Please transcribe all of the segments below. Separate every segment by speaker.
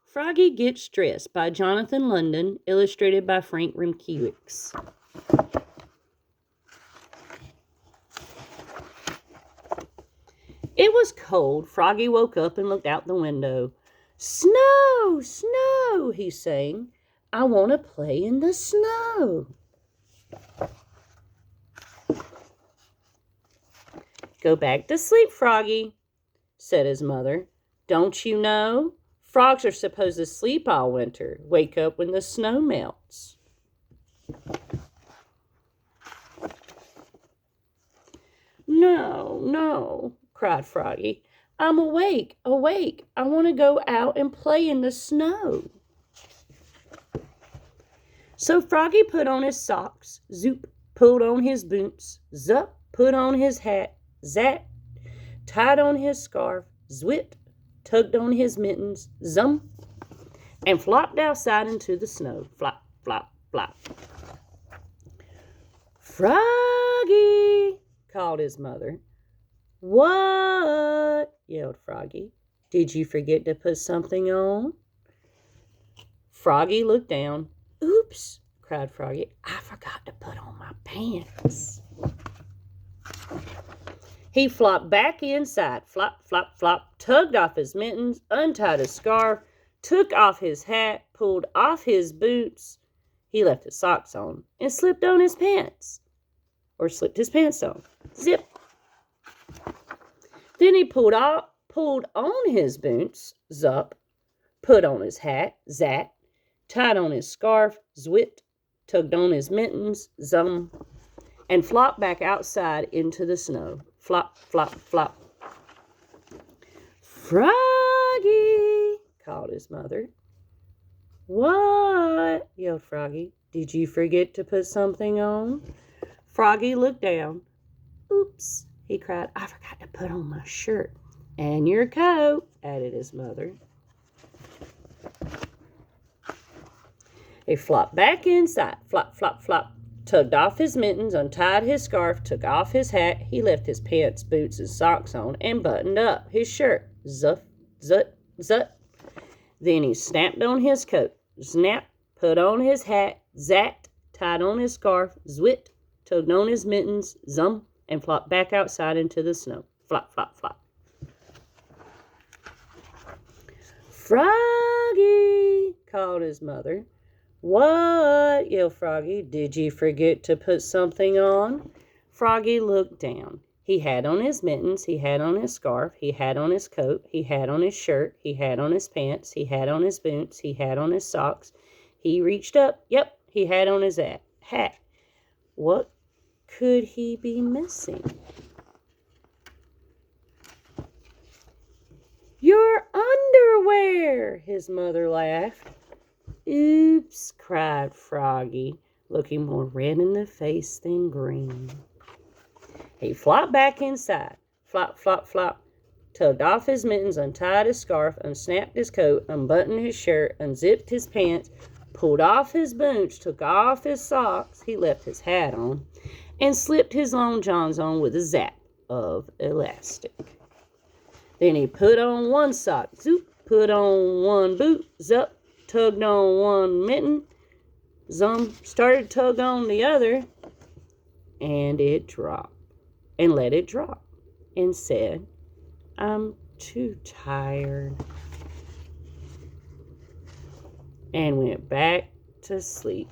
Speaker 1: Froggy Gets Dressed by Jonathan London, illustrated by Frank Remkiewicz. It was cold. Froggy woke up and looked out the window. "Snow, snow," he sang. "I want to play in the snow." "Go back to sleep, Froggy," said his mother. "Don't you know? Frogs are supposed to sleep all winter. Wake up when the snow melts." "No, no," cried Froggy. "I'm awake, awake. I want to go out and play in the snow." So Froggy put on his socks, zoop, pulled on his boots, zup, put on his hat, zat, tied on his scarf, zwit, tugged on his mittens, zum, and flopped outside into the snow. Flop, flop, flop. "Froggy," called his mother. "What?" yelled Froggy. "Did you forget to put something on?" Froggy looked down. "Oops," cried Froggy. "I forgot to put on my pants." He flopped back inside, flop, flop, flop, tugged off his mittens, untied his scarf, took off his hat, pulled off his boots. He left his socks on and slipped on his pants. Or slipped his pants on. Zip. Then he pulled on his boots, zup, put on his hat, zat, tied on his scarf, zwit, tugged on his mittens, zum, and flopped back outside into the snow. Flop, flop, flop. "Froggy," called his mother. "What?" yelled Froggy. "Did you forget to put something on?" Froggy looked down. "Oops," he cried. "I forgot to put on my shirt." "And your coat," added his mother. He flopped back inside, flop, flop, flop, tugged off his mittens, untied his scarf, took off his hat. He left his pants, boots, and socks on, and buttoned up his shirt. Zuff, zut, zut. Then he snapped on his coat, snap, put on his hat, zat, tied on his scarf, zwit, tugged on his mittens, zum, and flopped back outside into the snow. Flop, flop, flop. "Froggy," called his mother. "What?" yelled Froggy. "Did you forget to put something on?" Froggy looked down. He had on his mittens, he had on his scarf, he had on his coat, he had on his shirt, he had on his pants, he had on his boots, he had on his socks. He reached up. Yep, he had on his hat. What could he be missing? "Your underwear," his mother laughed. "Oops," cried Froggy, looking more red in the face than green. He flopped back inside, flop, flop, flop, tugged off his mittens, untied his scarf, unsnapped his coat, unbuttoned his shirt, unzipped his pants, pulled off his boots, took off his socks, he left his hat on, and slipped his long johns on with a zap of elastic. Then he put on one sock, zoop, put on one boot, zup, tugged on one mitten, zum, started to tug on the other, and it dropped, and let it drop, and said, "I'm too tired," and went back to sleep.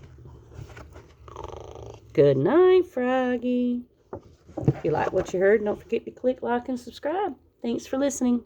Speaker 1: Good night, Froggy. If you like what you heard, don't forget to click like and subscribe. Thanks for listening.